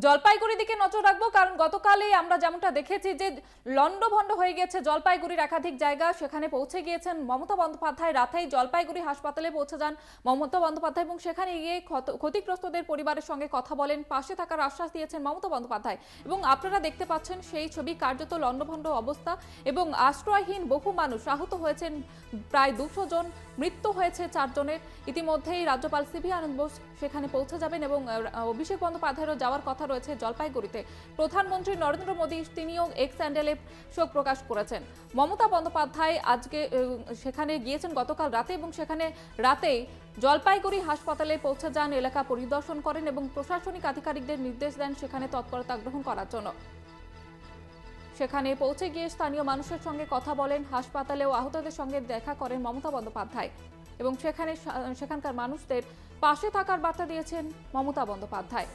জলপাইগুড়ির দিকে নজর রাখবো, কারণ গতকালই আমরা যেমনটা দেখেছি যে লন্ডভন্ড হয়ে গেছে জলপাইগুড়ির একাধিক জায়গা। সেখানে পৌঁছে গিয়েছেন মমতা বন্দ্যোপাধ্যায়। রাতেই জলপাইগুড়ি হাসপাতালে পৌঁছে যান মমতা বন্দ্যোপাধ্যায় এবং সেখানে গিয়ে ক্ষতিগ্রস্তদের পরিবারের সঙ্গে কথা বলেন, পাশে থাকার আশ্বাস দিয়েছেন মমতা বন্দ্যোপাধ্যায়। এবং আপনারা দেখতে পাচ্ছেন সেই ছবি, কার্যত লন্ডভন্ড অবস্থা এবং আশ্রয়হীন বহু মানুষ, আহত হয়েছেন প্রায় 200 জন, মৃত্যু হয়েছে 4 জনের। ইতিমধ্যেই রাজ্যপাল সিভি আনন্দ বোস সেখানে পৌঁছে যাবেন এবং অভিষেক বন্দ্যোপাধ্যায়েরও যাওয়ার কথা রয়েছে জলপাইগুড়িতে। প্রধানমন্ত্রী নরেন্দ্র মোদী তিনিও এক্স হ্যান্ডেলে শোক প্রকাশ করেছেন। মমতা বন্দ্যোপাধ্যায় আজকে সেখানে গিয়েছেন গতকাল রাতে এবং সেখানে রাতেই জলপাইগুড়ি হাসপাতালে পৌঁছে যান, এলাকা পরিদর্শন করেন এবং প্রশাসনিক আধিকারিকদের নির্দেশ দেন সেখানে তৎপরতা গ্রহণ করার জন্য। সেখানে পৌঁছে গিয়ে স্থানীয় মানুষের সঙ্গে কথা বলেন, হাসপাতালেও আহতদের সঙ্গে দেখা করেন মমতা বন্দ্যোপাধ্যায় এবং সেখানকার মানুষদের পাশে থাকার বার্তা দিয়েছেন মমতা বন্দ্যোপাধ্যায়।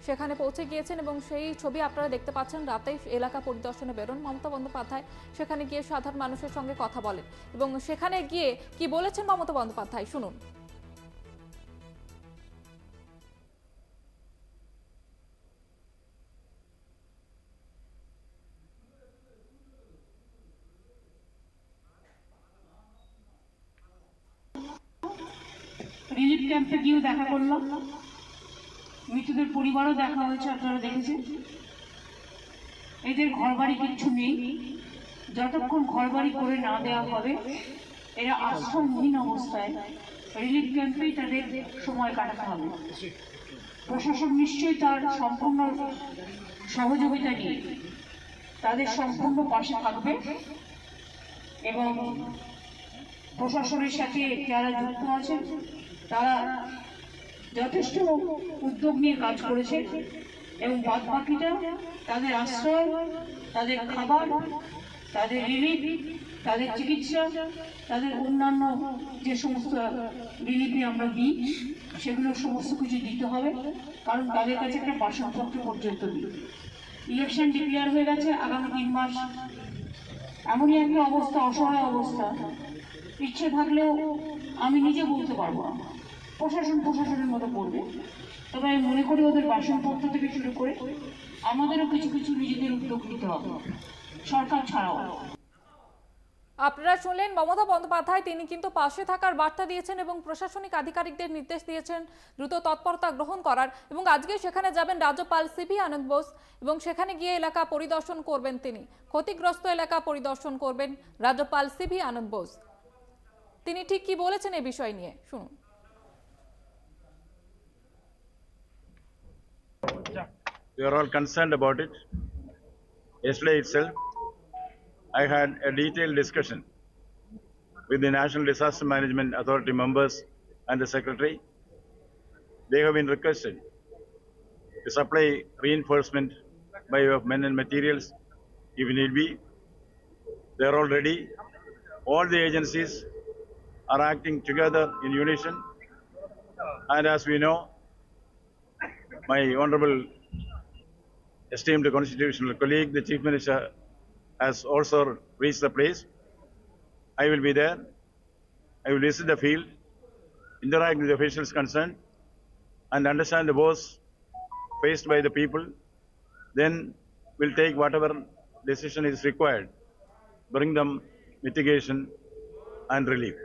সেখানে পৌঁছে গিয়েছেন এবং সেই ছবি আপনারা দেখতে পাচ্ছেন। রাতেই এলাকা পরিদর্শনে বেরোন মমতা বন্দ্যোপাধ্যায়, সেখানে গিয়ে সাধারণ মানুষের সঙ্গে কথা বলেন এবং সেখানে গিয়ে কি বলেছেন মমতা বন্দ্যোপাধ্যায় শুনুন। রিলিফ ক্যাম্পে গিয়েও দেখা করলাম, মৃতদের পরিবারও দেখা হয়েছে, আপনারা দেখেছেন। এদের ঘরবাড়ি কিচ্ছু নেই, যতক্ষণ ঘরবাড়ি করে না দেওয়া হবে এরা আশ্রয়হীন অবস্থায় রিলিফ ক্যাম্পেই তাদের সময় কাটাতে হবে। প্রশাসন নিশ্চয়ই তার সম্পূর্ণ সহযোগিতা নিয়ে তাদের সম্পূর্ণ পাশে থাকবে এবং প্রশাসনের সাথে যারা যুক্ত আছেন তারা যথেষ্ট উদ্যোগ নিয়ে কাজ করেছে এবং বাদ বাকিটা তাদের আশ্রয়, তাদের খাবার, তাদের রিলিফ, তাদের চিকিৎসা, তাদের অন্যান্য যে সমস্ত রিলিফে আমরা দিই সেগুলো সমস্ত কিছু দিতে হবে, কারণ তাদের কাছে একটা বাসনপত্র পর্যন্ত দিই। ইলেকশন ডিক্লেয়ার হয়ে গেছে, আগামী 3 মাস এমনই একটা অবস্থা, অসহায় অবস্থা, ইচ্ছে থাকলেও আমি নিজে বলতে পারবো না, প্রশাসনের মতো করবে। তবে আমি মনে করি ওদের বাসনপত্র থেকে শুরু করে আমাদেরও কিছু কিছু নিজেদের উদ্যোগ নিতে হবে, সরকার ছাড়াও। আপনারা শুনলেন মমতা বন্দ্যোপাধ্যায়, তিনি কিন্তু পাশে থাকার বার্তা দিয়েছেন এবং প্রশাসনিক আধিকারিকদের নির্দেশ দিয়েছেন দ্রুত তৎপরতা গ্রহণ করার। এবং আজকে সেখানে যাবেন রাজ্যপাল সিভি আনন্দ বোস এবং সেখানে গিয়ে এলাকা পরিদর্শন করবেন, তিনি ক্ষতিগ্রস্ত এলাকা পরিদর্শন করবেন রাজ্যপাল সিভি আনন্দ বোস। তিনি ঠিক কি বলেছেন এই বিষয় নিয়ে শুনুন। We are all concerned about it. Yesterday itself, I had a detailed discussion with the National Disaster Management Authority members and the Secretary. They have been requested to supply reinforcement by way of men and materials if need be. They are all ready. All the agencies are acting together in unison. And as we know, my honorable esteemed constitutional colleague, the Chief Minister, has also reached the place. I will be there. I will visit the field, interact with the officials concerned, and understand the woes faced by the people. Then we'll take whatever decision is required, bring them mitigation and relief.